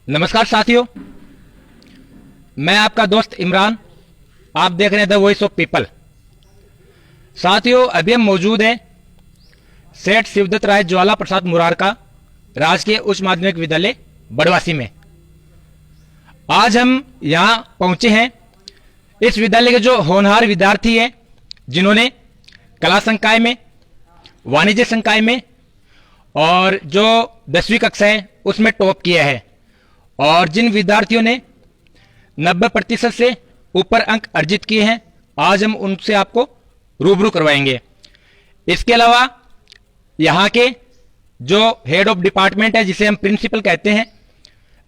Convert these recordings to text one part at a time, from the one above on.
नमस्कार साथियों, मैं आपका दोस्त इमरान। आप देख रहे हैं द वॉइस ऑफ पीपल। साथियों, अभी हम मौजूद हैं सेठ शिवदत्त राय ज्वाला प्रसाद मुरारका राजकीय उच्च माध्यमिक विद्यालय बड़वासी में। आज हम यहां पहुंचे हैं इस विद्यालय के जो होनहार विद्यार्थी हैं, जिन्होंने कला संकाय में, वाणिज्य संकाय में और जो 10वीं कक्षा है उसमें टॉप किया है, और जिन विद्यार्थियों ने 90% से ऊपर अंक अर्जित किए हैं, आज हम उनसे आपको रूबरू करवाएंगे। इसके अलावा यहाँ के जो हेड ऑफ डिपार्टमेंट है, जिसे हम प्रिंसिपल कहते हैं,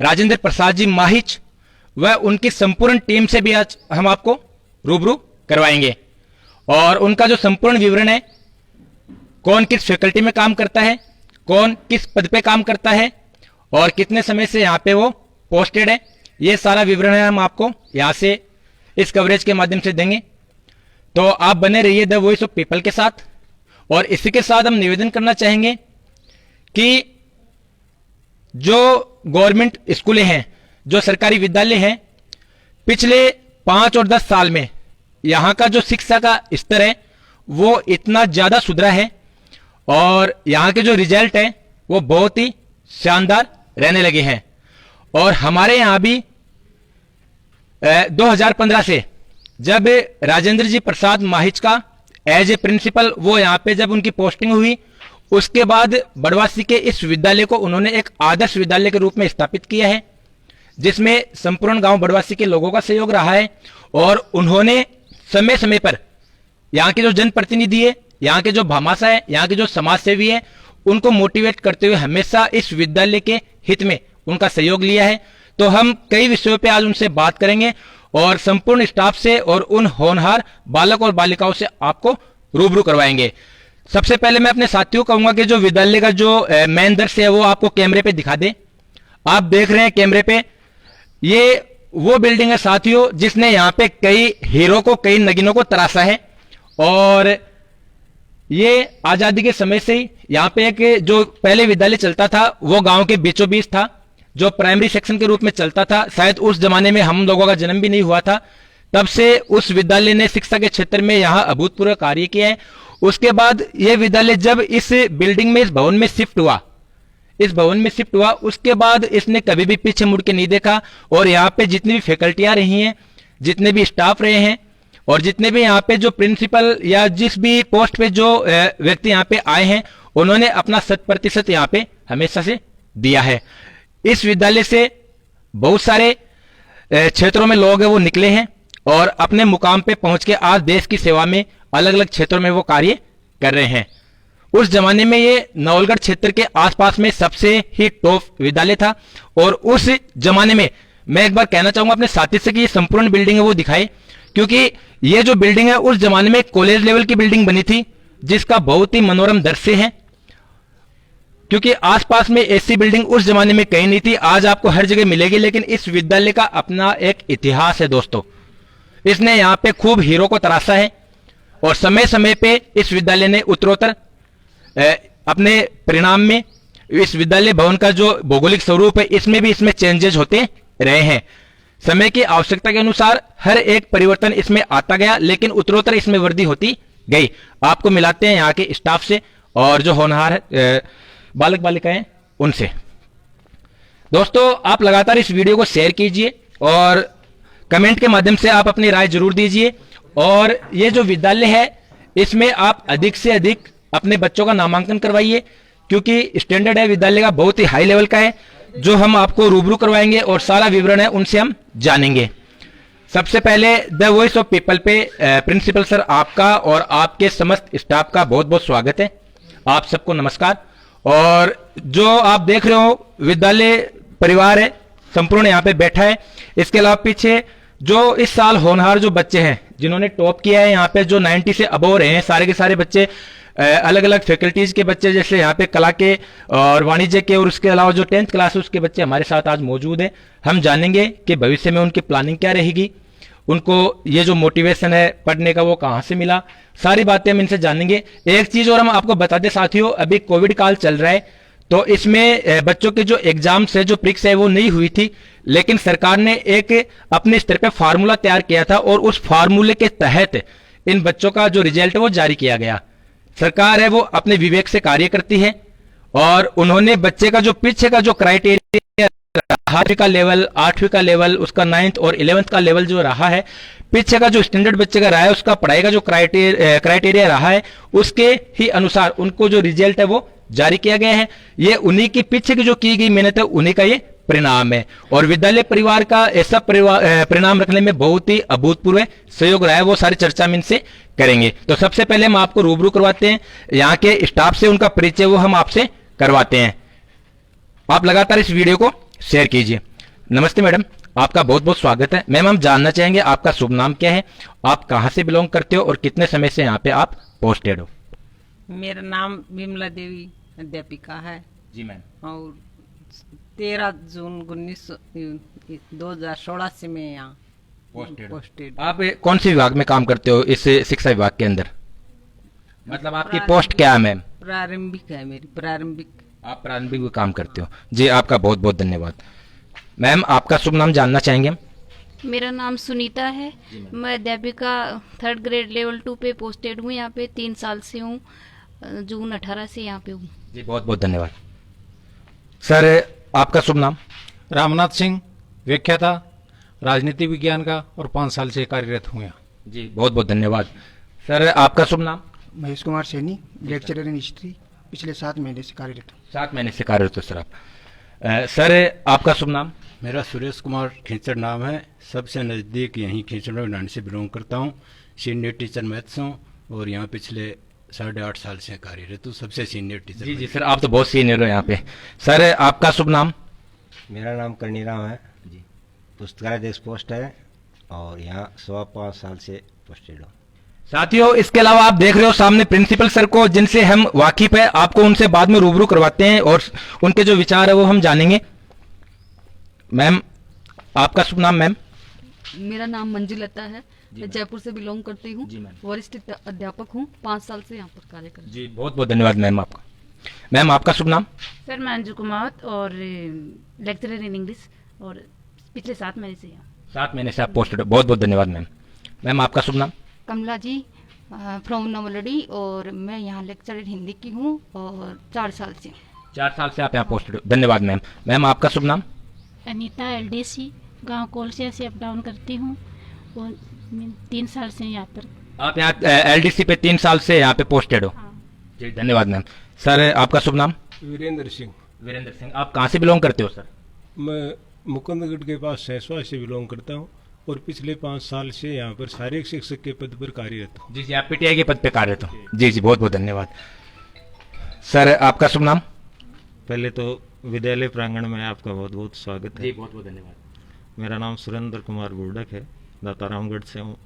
राजेंद्र प्रसाद जी माहिच, वह उनकी संपूर्ण टीम से भी आज हम आपको रूबरू करवाएंगे। और उनका जो संपूर्ण विवरण है, कौन किस फैकल्टी में काम करता है, कौन किस पद पे काम करता है और कितने समय से यहाँ पे वो पोस्टेड है, ये सारा विवरण है हम आपको यहाँ से इस कवरेज के माध्यम से देंगे। तो आप बने रहिए द वॉइस ऑफ पीपल के साथ। और इसी के साथ हम निवेदन करना चाहेंगे कि जो गवर्नमेंट स्कूलें हैं, जो सरकारी विद्यालय हैं, पिछले 5 और 10 साल में यहाँ का जो शिक्षा का स्तर है वो इतना ज्यादा सुधरा है और यहाँ के जो रिजल्ट है वो बहुत ही शानदार रहने लगे हैं। और हमारे यहाँ भी 2015 से जब राजेंद्र जी प्रसाद माहिच का एज ए प्रिंसिपल वो यहाँ पे जब उनकी पोस्टिंग हुई, उसके बाद बड़वासी के इस विद्यालय को उन्होंने एक आदर्श विद्यालय के रूप में स्थापित किया है, जिसमें संपूर्ण गांव बड़वासी के लोगों का सहयोग रहा है। और उन्होंने समय समय पर यहाँ के जो जनप्रतिनिधि है, यहाँ के जो भामाशा है, यहाँ के जो समाज सेवी है, उनको मोटिवेट करते हुए हमेशा इस विद्यालय के हित में उनका सहयोग लिया है। तो हम कई विषयों पे आज उनसे बात करेंगे और संपूर्ण स्टाफ से और उन होनहार बालक और बालिकाओं से आपको रूबरू करवाएंगे। सबसे पहले मैं अपने साथियों को कहूंगा कि जो विद्यालय का जो मेन दृश्य है वो आपको कैमरे पे दिखा दे। आप देख रहे हैं कैमरे पे, ये वो बिल्डिंग है साथियों जिसने यहाँ पे कई हीरो को, कई नगीनों को तराशा है। और ये आजादी के समय से ही यहाँ पे एक जो पहले विद्यालय चलता था वो गांव के बीचों बीच था, जो प्राइमरी सेक्शन के रूप में चलता था। शायद उस जमाने में हम लोगों का जन्म भी नहीं हुआ था। तब से उस विद्यालय ने शिक्षा के क्षेत्र में यहाँ अभूतपूर्व कार्य किया है। उसके बाद यह विद्यालय जब इस बिल्डिंग में, इस भवन में शिफ्ट हुआ, उसके बाद इसने कभी भी पीछे मुड़ के नहीं देखा। और यहाँ पे जितनी भी फैकल्टियां रही हैं, जितने भी स्टाफ रहे हैं और जितने भी यहाँ पे जो प्रिंसिपल या जिस भी पोस्ट पे जो व्यक्ति यहाँ पे आए हैं, उन्होंने अपना 100% यहाँ पे हमेशा से दिया है। इस विद्यालय से बहुत सारे क्षेत्रों में लोग हैं वो निकले हैं और अपने मुकाम पे पहुंच के आज देश की सेवा में अलग अलग क्षेत्रों में वो कार्य कर रहे हैं। उस जमाने में ये नवलगढ़ क्षेत्र के आसपास में सबसे ही टॉप विद्यालय था। और उस जमाने में मैं एक बार कहना चाहूंगा अपने साथी से कि ये संपूर्ण बिल्डिंग है वो दिखाए, क्योंकि ये जो बिल्डिंग है उस जमाने में कॉलेज लेवल की बिल्डिंग बनी थी, जिसका बहुत ही मनोरम दृश्य है। क्योंकि आसपास में ऐसी बिल्डिंग उस जमाने में कहीं नहीं थी, आज आपको हर जगह मिलेगी। लेकिन इस विद्यालय का अपना एक इतिहास है दोस्तों। इसने यहाँ पे खूब हीरो को तराशा है और समय समय पे इस विद्यालय ने उत्तरोत्तर अपने परिणाम में इस विद्यालय भवन का जो भौगोलिक स्वरूप है इसमें चेंजेस होते रहे हैं। समय की आवश्यकता के अनुसार हर एक परिवर्तन इसमें आता गया, लेकिन उत्तरोत्तर इसमें वृद्धि होती गई। आपको मिलाते हैं यहाँ के स्टाफ से और जो होनहार बालक बालिकाएं उनसे। दोस्तों, आप लगातार इस वीडियो को शेयर कीजिए और कमेंट के माध्यम से आप अपनी राय जरूर दीजिए। और ये जो विद्यालय है इसमें आप अधिक से अधिक अपने बच्चों का नामांकन करवाइए, क्योंकि स्टैंडर्ड है विद्यालय का, बहुत ही हाई लेवल का है, जो हम आपको रूबरू करवाएंगे और सारा विवरण है उनसे हम जानेंगे। सबसे पहले द वॉइस ऑफ पीपल पे प्रिंसिपल सर आपका और आपके समस्त स्टाफ का बहुत बहुत स्वागत है। आप सबको नमस्कार। और जो आप देख रहे हो विद्यालय परिवार है संपूर्ण यहाँ पे बैठा है। इसके अलावा पीछे जो इस साल होनहार जो बच्चे हैं जिन्होंने टॉप किया है, यहाँ पे जो 90 से अबव रहे हैं, सारे के सारे बच्चे अलग अलग फैकल्टीज के बच्चे, जैसे यहाँ पे कला के और वाणिज्य के, और उसके अलावा जो 10th क्लास है उसके बच्चे हमारे साथ आज मौजूद हैं। हम जानेंगे कि भविष्य में उनकी प्लानिंग क्या रहेगी, उनको ये जो मोटिवेशन है पढ़ने का वो कहाँ से मिला, सारी बातें हम इनसे जानेंगे। एक चीज और हम आपको बता दें साथियों, अभी कोविड काल चल रहा है, तो इसमें बच्चों के जो एग्जाम्स है, जो परीक्षा है, वो नहीं हुई थी, लेकिन सरकार ने एक अपने स्तर पे फार्मूला तैयार किया था और उस फार्मूले के तहत इन बच्चों का जो रिजल्ट है वो जारी किया गया। सरकार है वो अपने विवेक से कार्य करती है और उन्होंने बच्चे का जो पीछे का जो क्राइटेरिया, 8वीं का लेवल, 8वीं का लेवल, उसका 9th और 11th का लेवल जो रहा है, पीछे का जो स्टैंडर्ड बच्चे का रहा है, उसका पढ़ाई का जो क्राइटेरिया रहा है, उसके ही अनुसार उनको जो रिजल्ट है वो जारी किया गया है। ये उन्हीं की पीछे की जो की गई मेहनत है, उन्हीं का ये परिणाम है। और विद्यालय परिवार का ऐसा परिणाम रखने में बहुत ही अभूतपूर्व सहयोग रहा है, वो सारी चर्चा हम इनसे करेंगे। तो सबसे पहले हम आपको रूबरू करवाते हैं, यहाँ के स्टाफ से उनका परिचय वो हम आपसे करवाते हैं। आप लगातार इस वीडियो को शेयर कीजिए। नमस्ते मैडम, आपका बहुत बहुत स्वागत है। मैम, हम जानना चाहेंगे आपका शुभ नाम क्या है, आप कहाँ से बिलोंग करते हो और कितने समय से यहाँ पे आप पोस्टेड हो? मेरा नाम विमला देवी अध्यापिका है जी मैम। और 13 जून 2016 से मैं यहाँ पोस्टेड। आप कौन से विभाग में काम करते हो इस शिक्षा विभाग के अंदर? मतलब आपकी पोस्ट क्या है मैम? प्रारंभिक है मेरी, प्रारंभिक। आप प्रारंभिक में काम करते हो जी, आपका बहुत बहुत धन्यवाद। मैम, आपका शुभ नाम जानना चाहेंगे हम? मेरा नाम सुनीता है, मैं अध्यापिका 3rd ग्रेड लेवल 2 पे पोस्टेड हूँ। यहाँ पे 3 साल से हूँ, जून 18 से यहाँ पे हूँ जी। बहुत बहुत धन्यवाद सर। आपका शुभ नाम? रामनाथ सिंह, व्याख्याता राजनीति विज्ञान का, और 5 साल से कार्यरत हूँ यहाँ जी। बहुत बहुत धन्यवाद सर। आपका शुभ नाम? Mahesh Kumar Saini, lecturer in history, पिछले 7 महीने से कार्यरत हूँ। 7 महीने से कार्यरत हो सर आप। सर, आपका शुभ नाम? मेरा सुरेश कुमार खींचड़ नाम है, सबसे नज़दीक यहीं खींचड़ ग्रांड से बिलोंग करता हूँ। सीनियर टीचर मैथ्स हूँ और यहाँ पिछले 8.5 साल से कार्यरत हूँ, सबसे सीनियर टीचर। जी जी सर, आप तो बहुत सीनियर हो यहाँ पे। सर, आपका शुभ नाम? मेरा नाम करनीराम है जी, पुस्तकालय देश पोस्ट है और यहाँ 5.25 साल से पोस्टेड हूँ। साथियों, इसके अलावा आप देख रहे हो सामने प्रिंसिपल सर को, जिनसे हम वाकिफ है। आपको उनसे बाद में रूबरू करवाते हैं और उनके जो विचार है वो हम जानेंगे। मैम, आपका शुभ नाम? मैम, मेरा नाम मंजुलता है, मैं जयपुर से बिलोंग करती हूँ, वरिष्ठ अध्यापक हूँ, 5 साल से यहाँ पर कार्य कर रही हूँ। जी, बहुत बहुत धन्यवाद मैम आपका। मैम, आपका शुभ नाम? सर, मैं अंजू कुमार और लेक्चरर इन इंग्लिश, और पिछले 7 महीने से यहाँ। 7 महीने से आप पोस्टेड हो, बहुत बहुत धन्यवाद मैम। मैम, आपका शुभ नाम? कमला जी, फ्रॉम नवलड़ी, और मैं यहाँ लेक्चरर हिंदी की हूँ और 4 साल से। 4 साल से आप यहाँ पोस्टेड हो, धन्यवाद मैम। मैम, आपका शुभ नाम? अनीता, LDC, गांव कोलसिया से अप डाउन करती हूँ और 3 साल से यहाँ पर। आप यहाँ LDC पे 3 साल से यहाँ पे पोस्टेड हो? हाँ। जी, धन्यवाद मैम। सर, आपका शुभ नाम? वीरेंद्र सिंह। वीरेंद्र सिंह, आप कहाँ से बिलोंग करते हो सर? मैं मुकुंदगढ़ के पास सहसवा से बिलोंग करता हूँ और पिछले 5 साल से यहाँ पर शारीरिक शिक्षक के पद पर कार्यरत हूँ। जी जी, आप PTI के पद पे कार्यरत हो? जी जी, बहुत बहुत धन्यवाद। सर, आपका शुभ नाम? पहले तो विद्यालय प्रांगण में आपका बहुत बहुत स्वागत है। जी, बहुत बहुत धन्यवाद। मेरा नाम सुरेंद्र कुमार बुर्डक है, दातारामगढ़ से हूँ,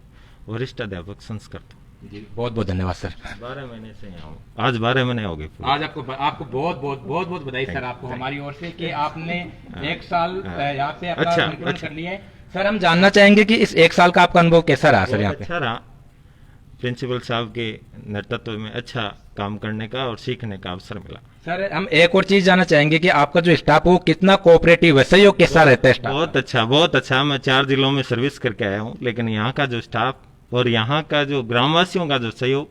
वरिष्ठ अध्यापक संस्कृत। जी, बहुत बहुत धन्यवाद सर। 12 महीने से यहाँ हूँ, आज 12 महीने हो गए। आज आपको बहुत बहुत बधाई सर, आपको हमारी ओर से कि आपने 1 साल यहाँ पे अपना संकलन कर लिया है। सर, हम जानना चाहेंगे कि इस 1 साल का आपका अनुभव कैसा रहा सर? यहाँ पे अच्छा रहा, प्रिंसिपल साहब के नेतृत्व में अच्छा काम करने का और सीखने का अवसर मिला। सर, हम एक और चीज जानना चाहेंगे कि आपका जो स्टाफ वो कितना कोऑपरेटिव है, सहयोग कैसा रहता है स्टाफ? बहुत अच्छा, बहुत अच्छा। मैं 4 जिलों में सर्विस करके आया हूँ, लेकिन यहाँ का जो स्टाफ और यहाँ का जो ग्रामवासियों का जो सहयोग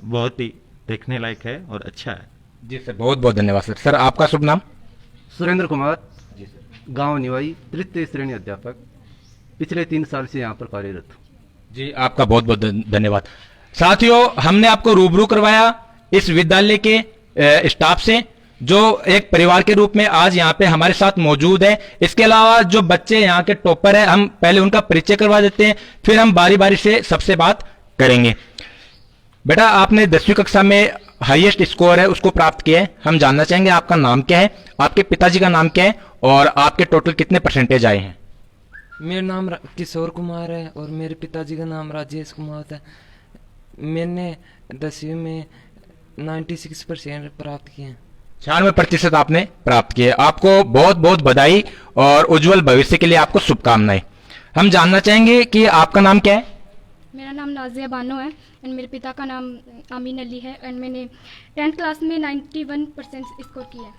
बहुत ही देखने लायक है और अच्छा है। जी सर, बहुत बहुत धन्यवाद सर। सर, आपका शुभ नाम? सुरेंद्र कुमार जी सर, गाँव निवाई, तृतीय श्रेणी अध्यापक, पिछले 3 साल से यहाँ पर कार्यरत हूँ। जी, आपका बहुत बहुत धन्यवाद। साथियों, हमने आपको रूबरू करवाया इस विद्यालय के स्टाफ से, जो एक परिवार के रूप में आज यहाँ पे हमारे साथ मौजूद है। इसके अलावा जो बच्चे यहाँ के टॉपर हैं, हम पहले उनका परिचय करवा देते हैं, फिर हम बारी बारी से सबसे बात करेंगे। बेटा, आपने 10वीं कक्षा में हाईएस्ट स्कोर है उसको प्राप्त किया है। हम जानना चाहेंगे आपका नाम क्या है, आपके पिताजी का नाम क्या है और आपके टोटल कितने परसेंटेज आए हैं? मेरा नाम किशोर कुमार है और मेरे पिताजी का नाम राजेश कुमार है। मैंने 10वीं में 96% प्राप्त किए हैं। 96% आपने प्राप्त किए। आपको बहुत बहुत बधाई और उज्जवल भविष्य के लिए आपको शुभकामनाएं। हम जानना चाहेंगे कि आपका नाम क्या है? मेरा नाम नाजिया बानो है एंड मेरे पिता का नाम अमीन अली है एंड मैंने 10th क्लास में 91% स्कोर किया है।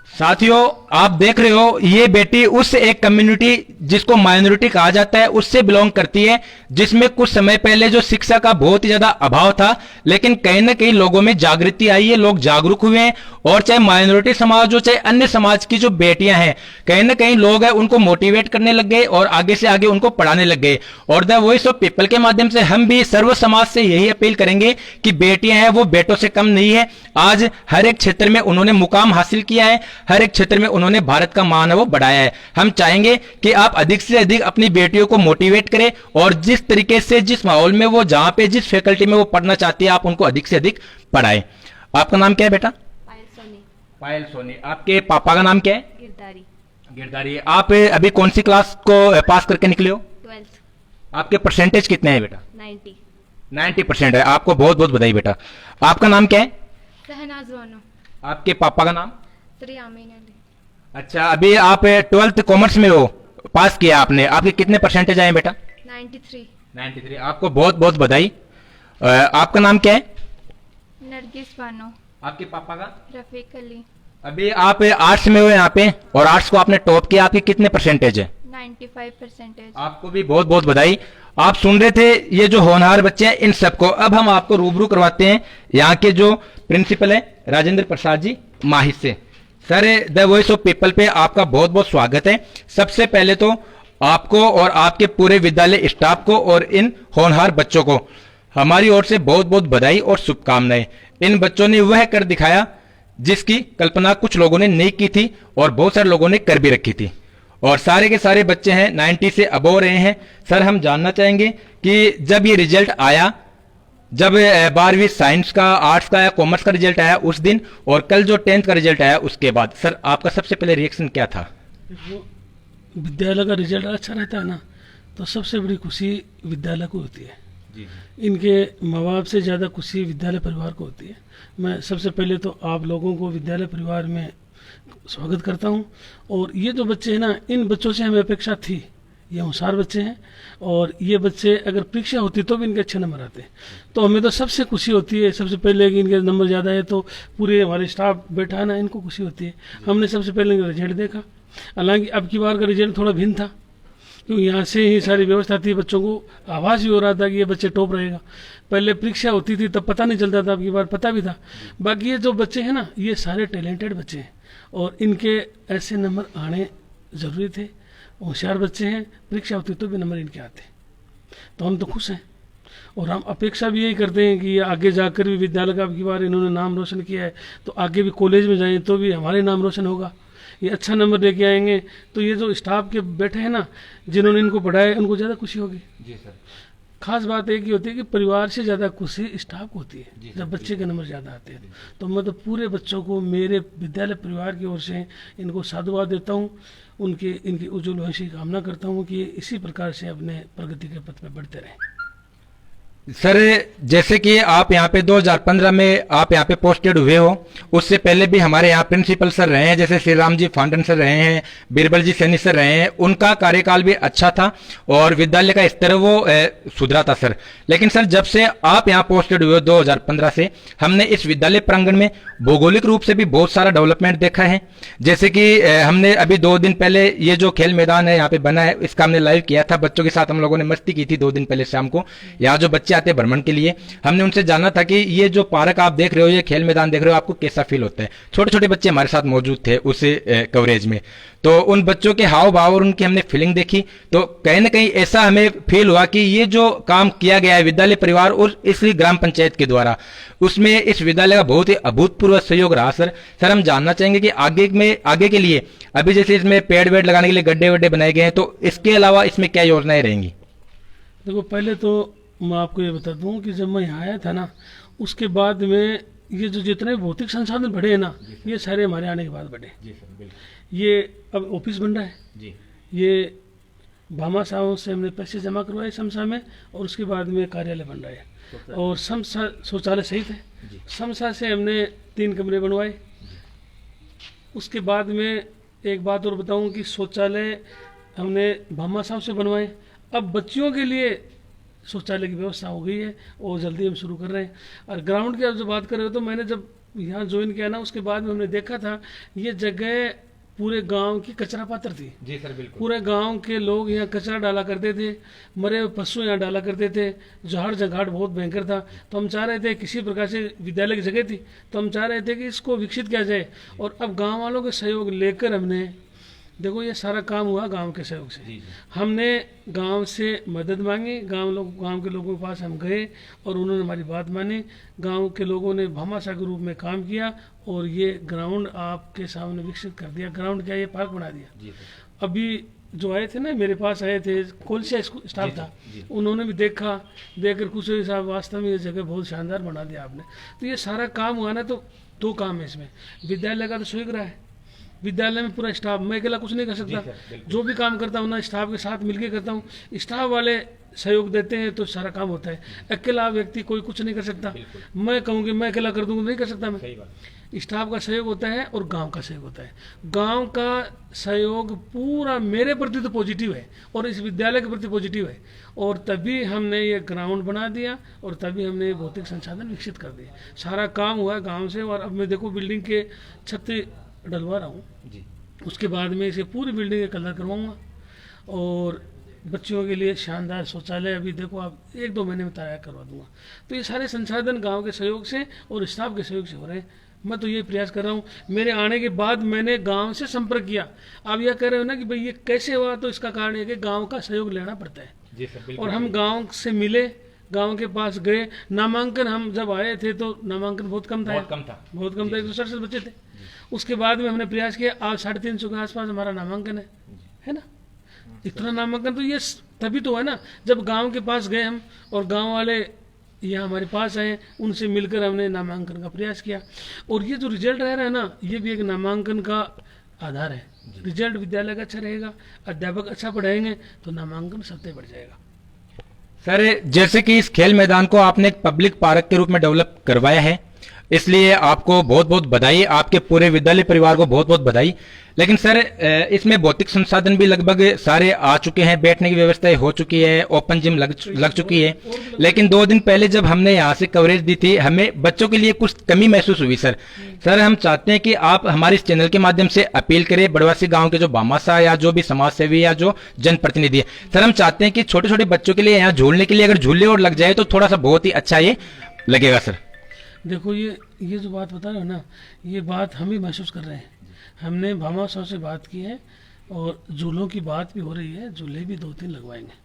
साथियों, आप देख रहे हो ये बेटी उस एक कम्युनिटी जिसको माइनॉरिटी कहा जाता है उससे बिलोंग करती है, जिसमें कुछ समय पहले जो शिक्षा का बहुत ही ज्यादा अभाव था, लेकिन कहीं ना कहीं लोगों में जागृति आई है, लोग जागरूक हुए हैं। और चाहे माइनॉरिटी समाज हो चाहे अन्य समाज की जो बेटियां हैं, कहीं ना कहीं लोग हैं उनको मोटिवेट करने लग गए और आगे से आगे उनको पढ़ाने लग गए। और द वॉइस ऑफ पीपल के माध्यम से हम भी सर्व समाज से यही अपील करेंगे कि बेटियां हैं वो बेटों से कम नहीं है। आज हर एक क्षेत्र में उन्होंने मुकाम हासिल किया है, हर एक क्षेत्र में उन्होंने भारत का मान है वो बढ़ाया है। हम चाहेंगे कि आप अधिक से अधिक अपनी बेटियों को मोटिवेट करें और जिस तरीके से जिस माहौल में वो जहां पे जिस फैकल्टी में वो पढ़ना चाहती है आप उनको अधिक से अधिक पढ़ाएं। आपका नाम क्या है बेटा? पायल सोनी। आपके पापा का नाम क्या है? गिरधारी। गिरधारी। आप अभी कौन सी क्लास को पास करके निकले हो? 12th। आपके परसेंटेज कितने हैं बेटा? 90% है। आपको बहुत बहुत बधाई बेटा। आपका नाम क्या है? शहनाज बानो। आपके पापा का नाम? श्री आमीन अली। अच्छा, अभी आप 12th कॉमर्स में हो, पास किया आपने, आपके कितने परसेंटेज आए बेटा? 93। आपको बहुत बहुत बधाई। आपका नाम क्या है? नरगिस बानो। आपके पापा का? रफीक अली। अभी आप आर्ट्स में हो यहाँ पे और आर्ट्स को आपने टॉप किया, आपके कितने परसेंटेज है? 95%। आपको भी बहुत बहुत बधाई। आप सुन रहे थे ये जो होनहार बच्चे हैं इन सबको, अब हम आपको रूबरू करवाते हैं यहाँ के जो प्रिंसिपल है राजेंद्र प्रसाद जी माहिर से। Sir, the voice of people पे आपका बहुत बहुत स्वागत है। सबसे पहले तो आपको और आपके पूरे विद्यालय स्टाफ को और इन होनहार बच्चों को हमारी ओर से बहुत बहुत बधाई और शुभकामनाएं। इन बच्चों ने वह कर दिखाया जिसकी कल्पना कुछ लोगों ने नहीं की थी और बहुत सारे लोगों ने कर भी रखी थी, और सारे के सारे बच्चे हैं 90 से अबव रहे हैं। सर, हम जानना चाहेंगे कि जब ये रिजल्ट आया, जब 12वीं साइंस का, आर्ट्स का या कॉमर्स का रिजल्ट आया उस दिन, और कल जो 10th का रिजल्ट आया उसके बाद, सर आपका सबसे पहले रिएक्शन क्या था? विद्यालय का रिजल्ट अच्छा रहता है ना, तो सबसे बड़ी खुशी विद्यालय को होती है। इनके माँ बाप से ज़्यादा खुशी विद्यालय परिवार को होती है। मैं सबसे पहले तो आप लोगों को विद्यालय परिवार में स्वागत करता हूँ। और ये जो बच्चे हैं ना, इन बच्चों से हमें अपेक्षा थी, ये होशियार बच्चे हैं और ये बच्चे अगर परीक्षा होती तो भी इनके अच्छे नंबर आते, तो हमें तो सबसे खुशी होती है। सबसे पहले कि इनके नंबर ज़्यादा है तो पूरे हमारे स्टाफ बैठा है ना, इनको खुशी होती है। हमने सबसे पहले इनका रिजल्ट देखा, हालांकि अब की बार का रिजल्ट थोड़ा भिन्न था क्योंकि यहाँ से ही सारी व्यवस्था थी, बच्चों को आभास भी हो रहा था कि ये बच्चे टॉप रहेगा। पहले परीक्षा होती थी तब पता नहीं चलता था, अब की बार पता भी था। बाकी ये जो बच्चे हैं ना, ये सारे टैलेंटेड बच्चे हैं और इनके ऐसे नंबर आने ज़रूरी थे। होशियार बच्चे हैं, परीक्षा होती तो भी नंबर इनके आते, तो हम तो खुश हैं। और हम अपेक्षा भी यही करते हैं कि आगे जाकर भी विद्यालय का अब की बार इन्होंने नाम रोशन किया है, तो आगे भी कॉलेज में जाएं तो भी हमारे नाम रोशन होगा। ये अच्छा नंबर लेके आएंगे तो ये जो स्टाफ के बैठे हैं ना, जिन्होंने इनको पढ़ाया, उनको ज़्यादा खुशी होगी। जी सर। खास बात एक ही होती है कि परिवार से ज़्यादा खुशी स्टाफ को होती है जब बच्चे के नंबर ज़्यादा आते हैं। तो मैं तो पूरे बच्चों को मेरे विद्यालय परिवार की ओर से इनको साधुवाद देता हूँ, इनकी उज्जवल भविष्य की कामना करता हूँ कि इसी प्रकार से अपने प्रगति के पथ पर बढ़ते रहें। सर, जैसे कि आप यहाँ पे 2015 में आप यहाँ पे पोस्टेड हुए हो, उससे पहले भी हमारे यहाँ प्रिंसिपल सर रहे हैं, जैसे श्री राम जी फांडन सर रहे हैं, बीरबल जी सैनी सर रहे हैं। उनका कार्यकाल भी अच्छा था और विद्यालय का स्तर वो सुधरा था सर। लेकिन सर, जब से आप यहाँ पोस्टेड हुए 2015 से, हमने इस विद्यालय प्रांगण में भौगोलिक रूप से भी बहुत सारा डेवलपमेंट देखा है। जैसे कि हमने अभी 2 दिन पहले ये जो खेल मैदान है यहाँ पे बना है, इसका हमने लाइव किया था, बच्चों के साथ हम लोगों ने मस्ती की थी 2 दिन पहले शाम को। यहाँ जो बच्चे आते भ्रमण के लिए, हमने उनसे जाना था कि ये जो पार्क आप देख रहे हो, ये खेल मैदान देख रहे हो, आपको कैसा फील होता है। छोटे छोटे बच्चे हमारे साथ मौजूद थे उस कवरेज में, तो उन बच्चों के हाव भाव और उनकी हमने फीलिंग देखी, तो कहीं ना कहीं ऐसा हमें फील हुआ कि ये जो काम किया गया है विद्यालय परिवार और इस ग्राम पंचायत के द्वारा, उसमें इस विद्यालय का बहुत ही अभूतपूर्व सहयोग रहा। सर, हम जानना चाहेंगे कि आगे के लिए, अभी जैसे इसमें पेड़ वेड़ लगाने के लिए गड्ढे वड्ढे बनाए गए हैं, तो इसके अलावा इसमें क्या योजनाएं रहेंगी? देखो, पहले तो मैं आपको ये बता दूं कि जब मैं यहाँ आया था ना, उसके बाद में ये जो जितने भौतिक संसाधन बढ़े हैं ना, ये सारे हमारे आने के बाद बढ़े। ये अब ऑफिस बन रहा है, ये भामा साहब से हमने पैसे जमा करवाए समसा में, और उसके बाद में कार्यालय बन रहा है और समसा शौचालय सहित है। समसा से हमने 3 कमरे बनवाए। उसके बाद में एक बात और बताऊं कि शौचालय हमने भामा साहब से बनवाए। अब बच्चियों के लिए शौचालय की व्यवस्था हो गई है और जल्दी हम शुरू कर रहे हैं। और ग्राउंड की जो बात करें तो मैंने जब यहाँ ज्वाइन किया ना, उसके बाद में हमने देखा था ये जगह पूरे गांव की कचरा पात्र थी। जी सर, बिल्कुल। पूरे गांव के लोग यहाँ कचरा डाला करते थे, मरे हुए पशु यहाँ डाला करते थे, झाड़ जंगाड़ बहुत भयंकर था। तो हम चाह रहे थे किसी प्रकार से, विद्यालय की जगह थी तो हम चाह रहे थे कि इसको विकसित किया जाए। और अब गांव वालों के सहयोग लेकर हमने, देखो ये सारा काम हुआ गांव के सहयोग से। हमने गांव से मदद मांगी, गांव के लोगों के पास हम गए और उन्होंने हमारी बात मानी। गांव के लोगों ने भामाशाह के रूप में काम किया और ये ग्राउंड आपके सामने विकसित कर दिया। ग्राउंड क्या, ये पार्क बना दिया। अभी जो आए थे ना, मेरे पास आए थे, कोलसिया स्टाफ था, उन्होंने भी देखकर खुश हुए, साहब वास्तव में ये जगह बहुत शानदार बना दिया आपने। तो ये सारा काम हुआ ना, तो दो काम है इसमें। विद्यालय का तो स्वीक रहा है, विद्यालय में पूरा स्टाफ, मैं अकेला कुछ नहीं कर सकता, जो भी काम करता हूँ ना स्टाफ के साथ मिलके करता हूँ। स्टाफ वाले सहयोग देते हैं तो सारा काम होता है। अकेला व्यक्ति कोई कुछ नहीं कर सकता। मैं कहूँगी मैं अकेला कर दूंगा, नहीं कर सकता मैं। स्टाफ का सहयोग होता है और गांव का सहयोग होता है। गांव का सहयोग पूरा मेरे प्रति तो पॉजिटिव है और इस विद्यालय के प्रति पॉजिटिव है, और तभी हमने ये ग्राउंड बना दिया और तभी हमने भौतिक संसाधन विकसित कर दिए। सारा काम हुआ गाँव से। और अब मैं देखो बिल्डिंग के छत डलवा रहा हूँ, उसके बाद में इसे पूरी बिल्डिंग का कलर करवाऊंगा और बच्चों के लिए शानदार शौचालय अभी देखो आप 1-2 महीने में तैयार करवा दूंगा। तो ये सारे संसाधन गांव के सहयोग से और स्टाफ के सहयोग से हो रहे हैं। मैं तो ये प्रयास कर रहा हूँ। मेरे आने के बाद मैंने गांव से संपर्क किया। आप यह कह रहे हो ना कि भाई ये कैसे हुआ, तो इसका कारण है कि गाँव का सहयोग लेना पड़ता है। जी सर, और हम गाँव से मिले, गांव के पास गए। नामांकन हम जब आए थे तो नामांकन बहुत कम था, 167 बच्चे थे। उसके बाद में हमने प्रयास किया, आज 350 के आसपास हमारा नामांकन है ना। इतना नामांकन तो ये तभी तो है ना जब गांव के पास गए हम और गांव वाले यहाँ हमारे पास आए, उनसे मिलकर हमने नामांकन का प्रयास किया। और ये जो रिजल्ट रह रहा है ना, ये भी एक नामांकन का आधार है। रिजल्ट विद्यालय का अच्छा रहेगा, अध्यापक अच्छा पढ़ाएंगे तो नामांकन सबसे बढ़ जाएगा। सर, जैसे कि इस खेल मैदान को आपने एक पब्लिक पार्क के रूप में डेवलप करवाया है, इसलिए आपको बहुत बहुत बधाई, आपके पूरे विद्यालय परिवार को बहुत बहुत बधाई। लेकिन सर, इसमें भौतिक संसाधन भी लगभग सारे आ चुके हैं, बैठने की व्यवस्था हो चुकी है, ओपन जिम लग चुकी है। लेकिन 2 दिन पहले जब हमने यहाँ से कवरेज दी थी, हमें बच्चों के लिए कुछ कमी महसूस हुई। सर, हम चाहते हैं कि आप हमारे इस चैनल के माध्यम से अपील करें बड़वासी गांव के जो भामाशाह या जो भी समाज सेवी या जो जनप्रतिनिधि है, सर हम चाहते हैं कि छोटे छोटे बच्चों के लिए यहाँ झूलने के लिए अगर झूले और लग जाए तो थोड़ा सा बहुत ही अच्छा ये लगेगा। सर देखो ये जो बात बता रहे हो ना, ये बात हम ही महसूस कर रहे हैं। हमने भामाशाह से बात की है और झूलों की बात भी हो रही है, झूले भी 2-3 लगवाएंगे।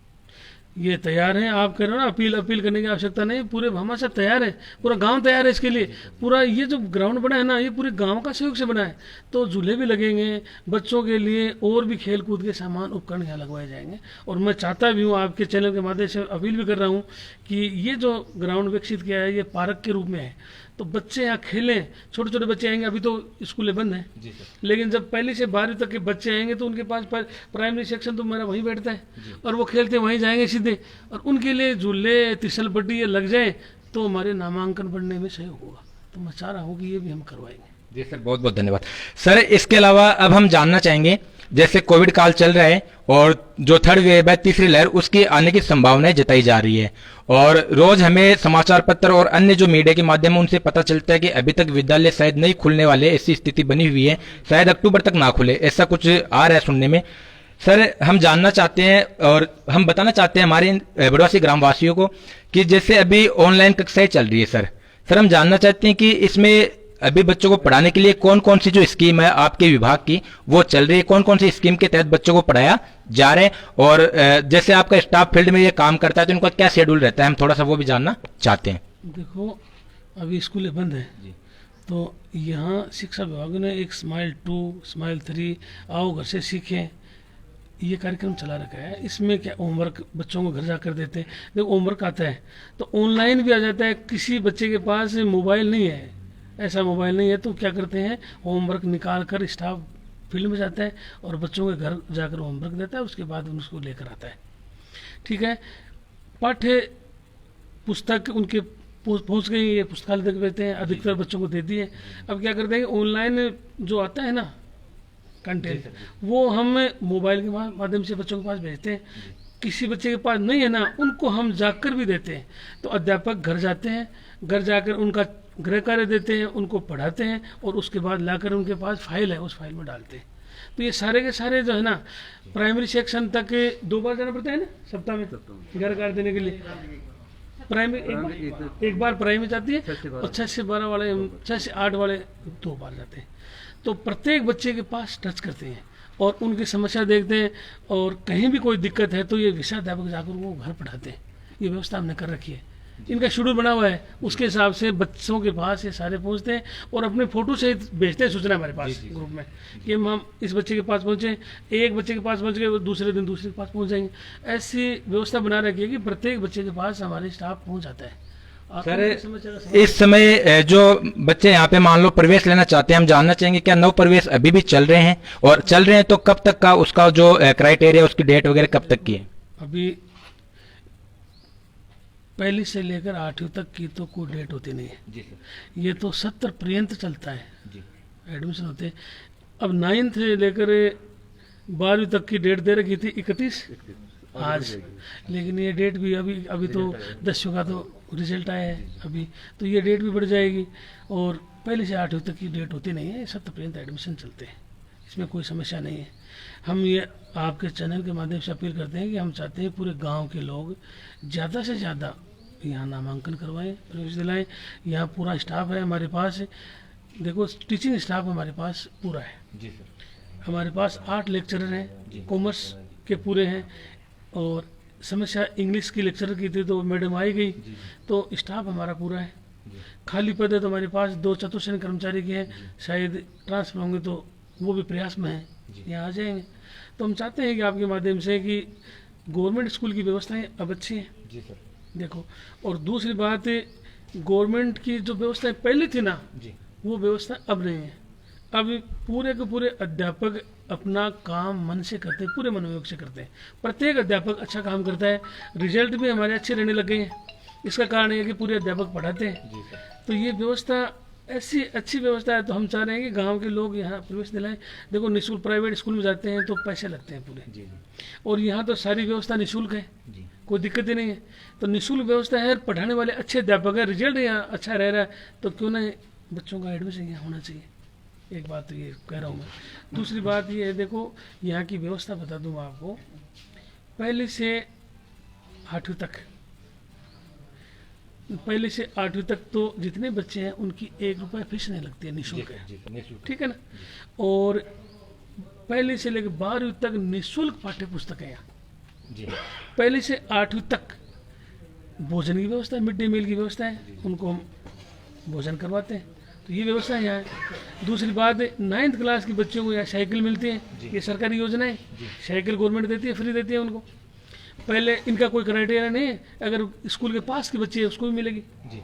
ये तैयार हैं। आप कह रहे हो ना अपील करने की आवश्यकता नहीं, पूरे भामाशाह तैयार है, पूरा गांव तैयार है इसके लिए। पूरा ये जो ग्राउंड बना है ना, ये पूरे गांव का सहयोग से बना है। तो झूले भी लगेंगे बच्चों के लिए और भी खेल कूद के सामान उपकरण यहाँ लगवाए जाएंगे। और मैं चाहता भी हूँ, आपके चैनल के माध्यम से अपील भी कर रहा हूँ कि ये जो ग्राउंड विकसित किया है ये पार्क के रूप में है, तो बच्चे यहाँ खेलें। छोटे छोटे बच्चे आएंगे, अभी तो स्कूलें बंद हैं, लेकिन जब पहली से 12वीं तक के बच्चे आएंगे तो उनके पास प्राइमरी सेक्शन तो मेरा वहीं बैठता है और वो खेलते वहीं जाएंगे सीधे। और उनके लिए झूले, तिसल पट्टी ये लग जाए तो हमारे नामांकन बढ़ने में सहयोग होगा। तो मैं चाह रहा हूँ कि ये भी हम करवाएंगे। जी सर, बहुत बहुत धन्यवाद। सर, इसके अलावा अब हम जानना चाहेंगे, जैसे कोविड काल चल रहा है और जो 3rd वेव है, तीसरी लहर, उसकी आने की संभावनाएं जताई जा रही है और रोज हमें समाचार पत्र और अन्य जो मीडिया के माध्यम उनसे पता चलता है कि अभी तक विद्यालय शायद नहीं खुलने वाले, ऐसी स्थिति बनी हुई है, शायद अक्टूबर तक ना खुले, ऐसा कुछ आ रहा है सुनने में। सर, हम जानना चाहते हैं और हम बताना चाहते हैं हमारे बड़वासी ग्रामवासियों को कि जैसे अभी ऑनलाइन कक्षाएं चल रही है सर, हम जानना चाहते हैं कि इसमें अभी बच्चों को पढ़ाने के लिए कौन कौन सी जो स्कीम है आपके विभाग की वो चल रही है, कौन कौन सी स्कीम के तहत बच्चों को पढ़ाया जा रहा है, और जैसे आपका स्टाफ फील्ड में ये काम करता है तो इनका क्या शेड्यूल रहता है, हम थोड़ा सा वो भी जानना चाहते हैं। देखो, अभी स्कूलें बंद है तो यहाँ शिक्षा विभाग ने एक स्माइल 2, स्माइल 3, आओ घर से सीखें, ये कार्यक्रम चला रखा है। इसमें क्या होमवर्क बच्चों को घर जाकर देते हैं। देखो, होमवर्क आता है तो ऑनलाइन भी आ जाता है। किसी बच्चे के पास मोबाइल नहीं है, ऐसा मोबाइल नहीं है, तो क्या करते हैं, होमवर्क निकाल कर स्टाफ फील्ड में जाता है और बच्चों के घर जाकर होमवर्क देता है, उसके बाद उसको लेकर आता है। ठीक है, पाठ्य पुस्तक उनके पहुंच गई, ये पुस्तकालय तक देते हैं, अधिकतर बच्चों को देती है। अब क्या करते हैं, ऑनलाइन जो आता है ना कंटेंट, वो हम मोबाइल के माध्यम से बच्चों के पास भेजते हैं। किसी बच्चे के पास नहीं है ना, उनको हम जाकर भी देते हैं। तो अध्यापक घर जाते हैं, घर जाकर उनका गृह कार्य देते हैं, उनको पढ़ाते हैं और उसके बाद लाकर उनके पास फाइल है, उस फाइल में डालते हैं। तो ये सारे के सारे जो है ना प्राइमरी सेक्शन तक 2 बार जाना पड़ता है ना सप्ताह में गृह कार्य देने के लिए। प्राइमरी एक बार प्राइमरी जाती है और 6 से 12 वाले 6 से 8 वाले 2 बार जाते हैं। तो प्रत्येक बच्चे के पास टच करते हैं और उनकी समस्या देखते हैं और कहीं भी कोई दिक्कत है तो ये विषयाध्यापक जाकर वो घर पढ़ाते हैं। ये व्यवस्था हमने कर रखी है, इनका शेड्यूल बना हुआ है, उसके हिसाब से बच्चों के पास ये सारे पहुंचते हैं और अपने फोटो से भेजते हैं सूचना हमारे पास ग्रुप में कि हम इस बच्चे के पास पहुंचे, एक बच्चे के पास पहुंच गए, दूसरे दिन दूसरे के पास पहुंच जाएंगे। ऐसी व्यवस्था बना रखी है कि प्रत्येक बच्चे के पास हमारे स्टाफ पहुंच जाता है। सर इस समय जो बच्चे यहाँ पे मान लो प्रवेश लेना चाहते हैं, हम जानना चाहेंगे क्या नव प्रवेश अभी भी चल रहे हैं, और चल रहे हैं तो कब तक का उसका जो क्राइटेरिया उसकी डेट वगैरह कब तक की है? अभी पहली से लेकर 8वीं तक की तो कोई डेट होती नहीं है जी सर। ये तो 70 पर्यंत चलता है जी एडमिशन होते हैं। अब 9th से लेकर 12वीं तक की डेट दे रखी थी 31 आज, लेकिन ये डेट भी अभी तो 10वीं का तो रिजल्ट आया है अभी, तो ये डेट भी बढ़ जाएगी और पहले से 8वीं तक की डेट होती नहीं है, 70 पर्यंत एडमिशन चलते हैं, इसमें कोई समस्या नहीं है। हम ये आपके चैनल के माध्यम से अपील करते हैं कि हम चाहते हैं पूरे गांव के लोग ज़्यादा से ज़्यादा यहाँ नामांकन करवाएं, प्रवेश दिलाएं। यहाँ पूरा स्टाफ है हमारे पास, देखो टीचिंग स्टाफ हमारे पास पूरा है जी सर। हमारे पास 8 लेक्चरर हैं, कॉमर्स के पूरे हैं, और समस्या इंग्लिश की लेक्चरर की थी तो मैडम आई गई, तो स्टाफ हमारा पूरा है। खाली पद है तो हमारे पास 2 चतुर्श्रेणी कर्मचारी के हैं, शायद ट्रांसफर होंगे तो वो भी प्रयास में है, यहाँ आ जाएंगे। तो हम चाहते हैं कि आपके माध्यम से कि गवर्नमेंट स्कूल की व्यवस्थाएं अब अच्छी हैं जी सर, देखो। और दूसरी बात, गवर्नमेंट की जो व्यवस्थाएं पहले थी ना जी, वो व्यवस्था अब नहीं है। अब पूरे के पूरे अध्यापक अपना काम मन से करते हैं, पूरे मनोयोग से करते हैं। प्रत्येक अध्यापक अच्छा काम करता है, रिजल्ट भी हमारे अच्छे रहने लग गए हैं। इसका कारण है कि पूरे अध्यापक पढ़ाते हैं, तो ये व्यवस्था ऐसी अच्छी व्यवस्था है। तो हम चाह रहे हैं कि गांव के लोग यहाँ प्रवेश दिलाएं। देखो निःशुल्क प्राइवेट स्कूल में जाते हैं तो पैसे लगते हैं पूरे जी, और यहाँ तो सारी व्यवस्था निःशुल्क है जी, कोई दिक्कत ही नहीं है। तो निःशुल्क व्यवस्था है, पढ़ाने वाले अच्छे अध्यापक है, रिजल्ट यहाँ अच्छा रह रहा है, तो क्यों ना बच्चों का एडमिशन यहाँ होना चाहिए। एक बात तो ये कह रहा हूँ मैं। दूसरी बात ये है, देखो यहाँ की व्यवस्था बता दूँ आपको, पहले से 8वीं तक तो जितने बच्चे हैं उनकी 1 रुपया फीस नहीं लगती है, निःशुल्क है, ठीक है ना। और पहले से लेकर 12वीं तक निःशुल्क पाठ्य पुस्तक है यहाँ जी। पहले से 8वीं तक भोजन की व्यवस्था है, मिड डे मील की व्यवस्था है, उनको हम भोजन करवाते हैं, तो ये व्यवस्था यहाँ है। दूसरी बात, 9th क्लास के बच्चों को यहाँ साइकिल मिलती है, ये सरकारी योजना है, साइकिल गवर्नमेंट देती है, फ्री देती है उनको। पहले इनका कोई क्राइटेरिया नहीं है, अगर स्कूल के पास के बच्चे हैं उसको भी मिलेगी जी।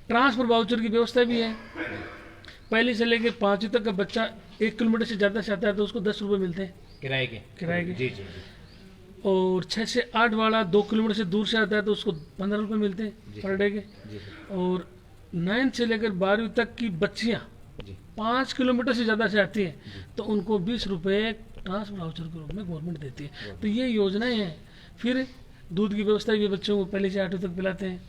ट्रांसफर वाउचर की व्यवस्था भी है, पहले से लेकर 5वीं तक का बच्चा 1 किलोमीटर से ज़्यादा से आता है तो उसको 10 रुपये मिलते हैं किराए के जी जी। और 6 से 8 वाला 2 किलोमीटर से दूर से आता है तो उसको 15 रुपये मिलते हैं पर डे के। और 9th से लेकर 12वीं तक की बच्चियाँ 5 किलोमीटर से ज़्यादा से आती हैं तो उनको 20 रुपये ट्रांसफर वाउचर के रूप में गवर्नमेंट देती है। तो ये योजनाएं हैं। फिर दूध की व्यवस्था भी बच्चों को पहले से 8वीं तक पिलाते हैं।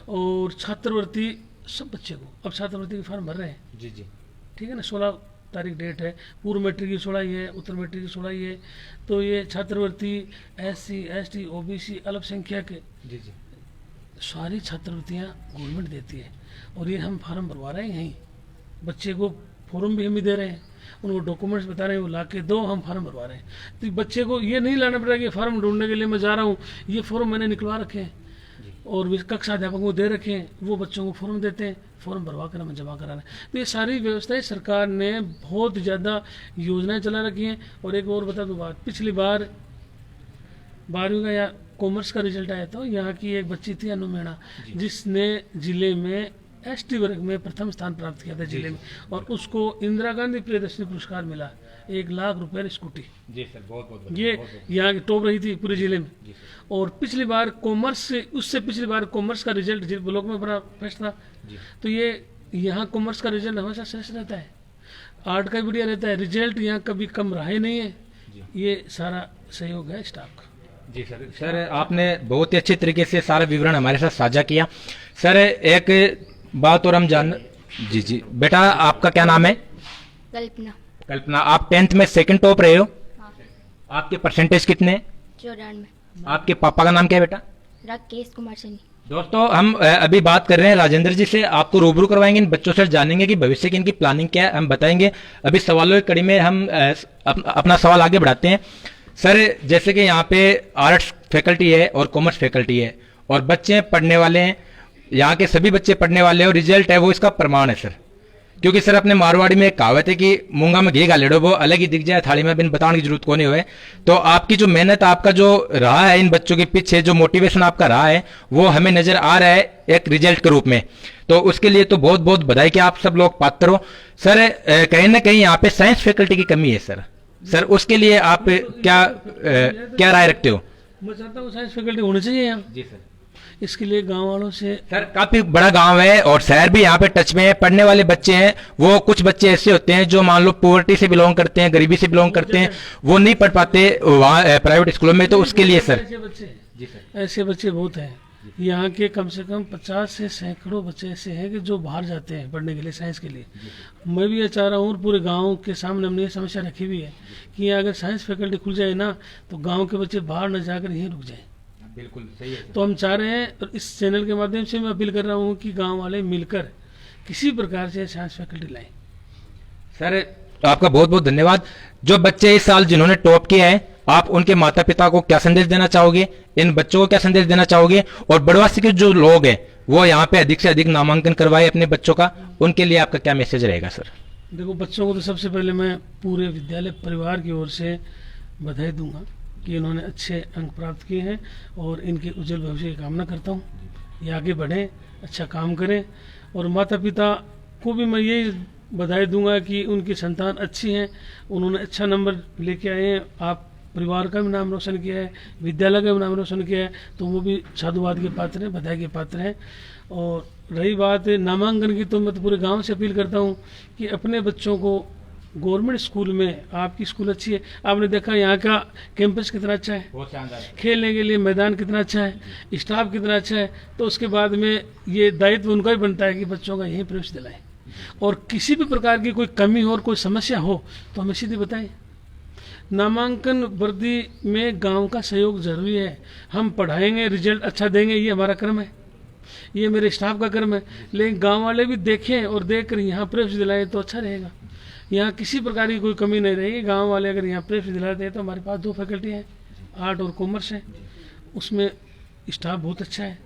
और छात्रवृत्ति सब बच्चे को, अब छात्रवृत्ति के फॉर्म भर रहे हैं जी जी, ठीक है ना। 16 तारीख डेट है, पूर्व मैट्रिक की 16 ही है, उत्तर मैट्रिक की 16 ही है। तो ये छात्रवृत्ति SC ST OBC अल्पसंख्यक जी जी, सारी छात्रवृत्तियाँ गवर्नमेंट देती है। और ये हम फार्म भरवा रहे हैं यहीं, बच्चे को फॉर्म भी हम ही दे रहे हैं, उनको डॉक्यूमेंट्स बता रहे हैं, वो ला के दो, हम फार्म भरवा रहे हैं। तो बच्चे को ये नहीं लाना पड़ेगा कि फार्म ढूंढने के लिए मैं जा रहा हूँ, ये फॉर्म मैंने निकलवा रखे हैं और कक्षा अध्यापकों को दे रखे हैं, वो बच्चों को फॉर्म देते हैं, फॉर्म भरवा कर हमें जमा करा रहे हैं। तो ये सारी व्यवस्थाएं सरकार ने बहुत ज़्यादा योजनाएं चला रखी हैं। और एक और बता दूँ बात, पिछली बार 12वीं का या कॉमर्स का रिजल्ट आया था, यहाँ की एक बच्ची थी अनु मीणा, जिसने जिले में ST वर्ग में प्रथम स्थान प्राप्त किया था जिले में, और उसको इंदिरा गांधी प्रियदर्शनी पुरस्कार मिला, 1 लाख रुपए स्कूटी जी सर। बहुत ये यहाँ की टॉप रही थी पूरे जिले में। और पिछली बार कॉमर्स, उससे पिछली बार कॉमर्स का रिजल्ट ब्लॉक में बड़ा फर्स्ट था। तो ये यहाँ कॉमर्स का रिजल्ट हमेशा श्रेष्ठ रहता है, आर्ट का भी बढ़िया रहता है, रिजल्ट यहाँ कभी कम रहा ही नहीं है। ये सारा सहयोग है स्टाफ का जी सर। सर आपने बहुत ही अच्छे तरीके से सारा विवरण हमारे साथ साझा किया। सर एक बात और हम जान। जी जी बेटा, आपका क्या नाम है? कल्पना। कल्पना, आप 10th में सेकंड टॉप रहे हो। आपके परसेंटेज कितने हैं? 94। आपके पापा का नाम क्या है बेटा? राकेश कुमार सैनी। दोस्तों हम अभी बात कर रहे हैं राजेंद्र जी से, आपको रूबरू करवाएंगे इन बच्चों से, जानेंगे कि भविष्य की इनकी प्लानिंग क्या है, हम बताएंगे। अभी सवालों की कड़ी में हम अपना सवाल आगे बढ़ाते हैं। सर, जैसे कि यहाँ पे आर्ट्स फैकल्टी है और कॉमर्स फैकल्टी है और बच्चे पढ़ने वाले हैं, यहाँ के सभी बच्चे पढ़ने वाले हैं और रिजल्ट है वो इसका प्रमाण है सर। क्योंकि सर अपने मारवाड़ी में एक कहावत है कि मूंगा में घी गालेड़ो वो अलग ही दिख जाए थाली में, बिन बताने की जरूरत को नहीं हुए। तो आपकी जो मेहनत, आपका जो रहा है इन बच्चों के पीछे, जो मोटिवेशन आपका रहा है वो हमें नजर आ रहा है एक रिजल्ट के रूप में। तो उसके लिए तो बहुत बहुत बधाई कि आप सब लोग पात्र हो। सर कहीं ना कहीं यहाँ पे साइंस फैकल्टी की कमी है सर। सर उसके लिए आप क्या राय रखते हो? मैं चाहता हूँ साइंस फैकल्टी होनी चाहिए यहाँ। जी सर। इसके लिए गांव वालों से, सर काफी बड़ा गांव है और शहर भी यहाँ पे टच में है, पढ़ने वाले बच्चे हैं। वो कुछ बच्चे ऐसे होते हैं जो मान लो पॉवर्टी से बिलोंग करते हैं, गरीबी से बिलोंग करते हैं, वो नहीं पढ़ पाते वहाँ प्राइवेट स्कूलों में। तो उसके लिए सर ऐसे बच्चे बहुत हैं यहाँ के, कम से कम 50 से सैकड़ों बच्चे ऐसे हैं कि जो बाहर जाते हैं पढ़ने के लिए, साइंस के लिए। मैं भी ये चाह रहा हूँ और पूरे गांव के सामने हमने ये समस्या रखी हुई है कि यहाँ अगर साइंस फैकल्टी खुल जाए ना तो गांव के बच्चे बाहर न जाकर यहीं रुक जाएं। बिल्कुल सही है। तो हम चाह रहे हैं, और इस चैनल के माध्यम से मैं अपील कर रहा हूँ कि गांव वाले मिलकर किसी प्रकार से साइंस फैकल्टी लाएं। सर आपका बहुत बहुत धन्यवाद। जो बच्चे इस साल जिन्होंने टॉप किया है, आप उनके माता पिता को क्या संदेश देना चाहोगे? इन बच्चों को क्या संदेश देना चाहोगे? और बड़वासी के जो लोग हैं वो यहाँ पे अधिक से अधिक नामांकन करवाए अपने बच्चों का, उनके लिए आपका क्या मैसेज रहेगा सर? देखो, बच्चों को तो सबसे पहले मैं पूरे विद्यालय परिवार की ओर से बधाई दूंगा कि इन्होंने अच्छे अंक प्राप्त किए हैं और इनके उज्जवल भविष्य की कामना करता हूँ। ये आगे बढ़ें, अच्छा काम करें। और माता पिता को भी मैं यही बधाई दूंगा कि उनकी संतान अच्छी हैं, उन्होंने अच्छा नंबर लेके आए हैं। आप परिवार का भी नाम रोशन किया है, विद्यालय का भी नाम रोशन किया है, तो वो भी साधुवाद के पात्र हैं, बधाई के पात्र हैं। और रही बात नामांकन की, तो मैं तो पूरे गांव से अपील करता हूं कि अपने बच्चों को गवर्नमेंट स्कूल में, आपकी स्कूल अच्छी है, आपने देखा यहाँ का कैंपस कितना अच्छा है, बहुत शानदार है, खेलने के लिए मैदान कितना अच्छा है, स्टाफ कितना अच्छा है, तो उसके बाद में ये दायित्व उनका ही बनता है कि बच्चों का यहीं प्रवेश दिलाएं। और किसी भी प्रकार की कोई कमी हो और कोई समस्या हो तो हमें सीधे बताएं। नामांकन वृद्धि में गांव का सहयोग जरूरी है। हम पढ़ाएंगे, रिजल्ट अच्छा देंगे, ये हमारा कर्म है, ये मेरे स्टाफ का कर्म है, लेकिन गांव वाले भी देखें और देख कर यहाँ प्रवेश दिलाएं तो अच्छा रहेगा। यहाँ किसी प्रकार की कोई कमी नहीं रहेगी। गांव वाले अगर यहाँ प्रवेश दिलाते हैं तो हमारे पास 2 फैकल्टी हैं, आर्ट और कॉमर्स है, उसमें स्टाफ बहुत अच्छा है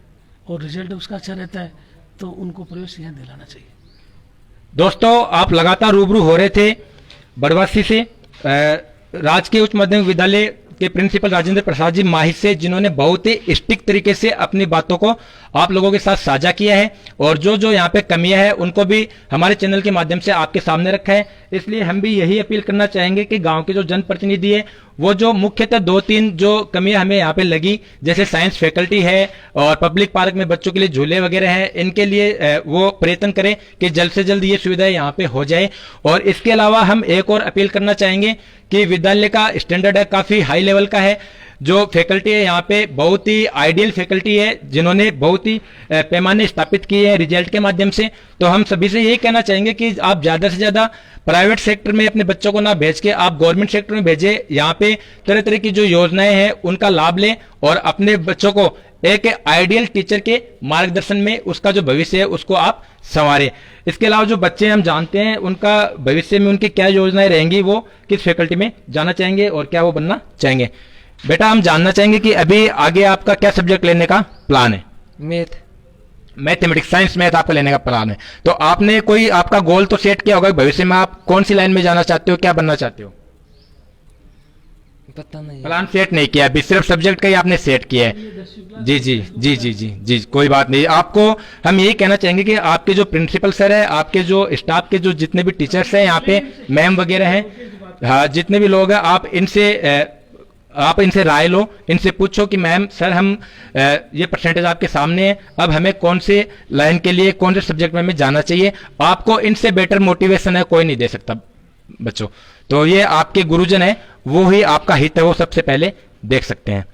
और रिजल्ट उसका अच्छा रहता है, तो उनको प्रवेश यहाँ दिलाना चाहिए। दोस्तों, आप लगातार रूबरू हो रहे थे बड़वासी से राजकीय उच्च माध्यमिक विद्यालय के प्रिंसिपल राजेंद्र प्रसाद जी माहिर से, जिन्होंने बहुत ही स्ट्रिक्ट तरीके से अपनी बातों को आप लोगों के साथ साझा किया है और जो जो यहाँ पे कमियां हैं उनको भी हमारे चैनल के माध्यम से आपके सामने रखा है। इसलिए हम भी यही अपील करना चाहेंगे कि गांव के जो जनप्रतिनिधि है वो जो मुख्यतः 2-3 जो कमियां हमें यहाँ पे लगी, जैसे साइंस फैकल्टी है और पब्लिक पार्क में बच्चों के लिए झूले वगैरह हैं, इनके लिए वो प्रयत्न करें कि जल्द से जल्द ये सुविधाएं यहाँ पे हो जाए। और इसके अलावा हम एक और अपील करना चाहेंगे कि विद्यालय का स्टैंडर्ड है काफी हाई लेवल का है। जो फैकल्टी है यहाँ पे बहुत ही आइडियल फैकल्टी है, जिन्होंने बहुत ही पैमाने स्थापित किए हैं रिजल्ट के माध्यम से। तो हम सभी से यही कहना चाहेंगे कि आप ज्यादा से ज्यादा प्राइवेट सेक्टर में अपने बच्चों को ना भेज के आप गवर्नमेंट सेक्टर में भेजें। यहाँ पे तरह तरह की जो योजनाएं हैं उनका लाभ लें और अपने बच्चों को एक आइडियल टीचर के मार्गदर्शन में उसका जो भविष्य है उसको आप संवारें। इसके अलावा जो बच्चे हम जानते हैं उनका भविष्य में उनकी क्या योजनाएं रहेंगी, वो किस फैकल्टी में जाना चाहेंगे और क्या वो बनना चाहेंगे। बेटा, हम जानना चाहेंगे कि अभी आगे आपका क्या सब्जेक्ट लेने का प्लान है? मैथमेटिक्स, साइंस मैथ आपका लेने का प्लान है। तो आपने कोई आपका गोल तो सेट किया होगा भविष्य में आप कौन सी लाइन में जाना चाहते हो, क्या बनना चाहते हो? पता नहीं, प्लान सेट नहीं किया, अभी सिर्फ सब्जेक्ट का ही आपने सेट किया है। जी जी जी जी जी जी, कोई बात नहीं। आपको हम यही कहना चाहेंगे कि आपके जो प्रिंसिपल सर है, आपके जो स्टाफ के जो जितने भी टीचर्स हैं यहाँ पे, मैम वगैरह हैं, हाँ जितने भी लोग हैं, आप इनसे राय लो, इनसे पूछो कि मैम सर हम ये परसेंटेज आपके सामने है, अब हमें कौन से लाइन के लिए कौन से सब्जेक्ट में हमें जाना चाहिए। आपको इनसे बेटर मोटिवेशन है कोई नहीं दे सकता बच्चों। तो ये आपके गुरुजन है, वो ही आपका हित है वो सबसे पहले देख सकते हैं।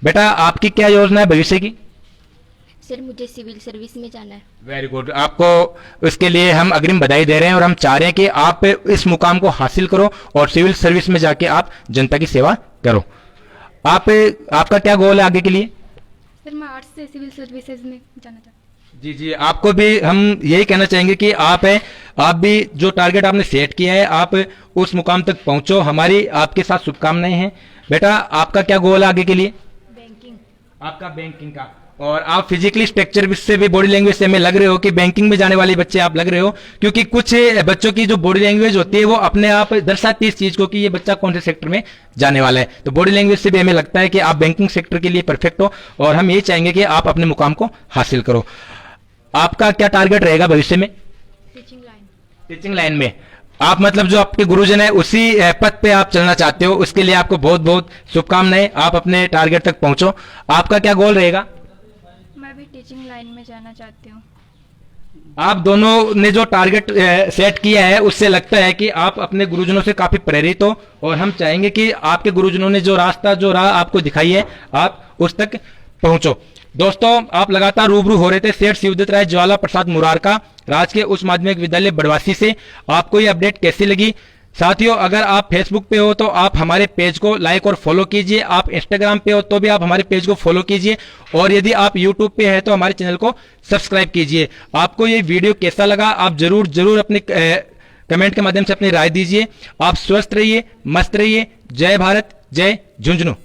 बेटा, आपकी क्या योजना है भविष्य की? सर मुझे सिविल सर्विस में जाना है। वेरी गुड, आपको उसके लिए हम अग्रिम बधाई दे रहे हैं और हम चाह रहे हैं कि आप इस मुकाम को हासिल करो और सिविल सर्विस में जाके आप जनता की सेवा करो। आपका क्या गोल है आगे के लिए? सर मैं आर्ट्स से सिविल सर्विसेज में जाना चाहती हूँ। जी जी, आपको भी हम यही कहना चाहेंगे कि आप भी जो टारगेट आपने सेट किया है आप उस मुकाम तक पहुंचो। हमारी आपके साथ शुभकामनाएं हैं। बेटा आपका क्या गोल है आगे के लिए? बैंकिंग। आपका बैंकिंग का, और आप फिजिकली स्ट्रक्चर से भी बॉडी लैंग्वेज से हमें लग रहे हो कि बैंकिंग में जाने वाले बच्चे आप लग रहे हो, क्योंकि कुछ बच्चों की जो बॉडी लैंग्वेज होती है वो अपने आप दर्शाती है इस चीज को कि ये बच्चा कौन से सेक्टर में जाने वाला है। तो बॉडी लैंग्वेज से भी हमें लगता है कि आप बैंकिंग सेक्टर के लिए परफेक्ट हो और हम ये चाहेंगे कि आप अपने मुकाम को हासिल करो। आपका क्या टारगेट रहेगा भविष्य में? Teaching line. टीचिंग लाइन में आप मतलब जो आपके गुरुजन है उसी पथ पे आप चलना चाहते हो, उसके लिए आपको बहुत बहुत शुभकामनाएं। आप अपने टारगेट तक पहुंचो। आपका क्या गोल रहेगा? मैं भी टीचिंग लाइन में जाना चाहती हूँ। आप दोनों ने जो टारगेट सेट किया है उससे लगता है कि आप अपने गुरुजनों से काफी प्रेरित हो और हम चाहेंगे कि आपके गुरुजनों ने जो राह आपको दिखाई है आप उस तक पहुंचो। दोस्तों, आप लगातार रूबरू हो रहे थे सेठ शिवदत्त राय ज्वाला प्रसाद मुरारका राजकीय उच्च माध्यमिक विद्यालय बड़वासी से। आपको ये अपडेट कैसी लगी? साथियों, अगर आप फेसबुक पे हो तो आप हमारे पेज को लाइक और फॉलो कीजिए। आप इंस्टाग्राम पे हो तो भी आप हमारे पेज को फॉलो कीजिए और यदि आप यूट्यूब पे है तो हमारे चैनल को सब्सक्राइब कीजिए। आपको ये वीडियो कैसा लगा आप जरूर अपने कमेंट के माध्यम से अपनी राय दीजिए। आप स्वस्थ रहिए, मस्त रहिए। जय भारत, जय झुंझुनू।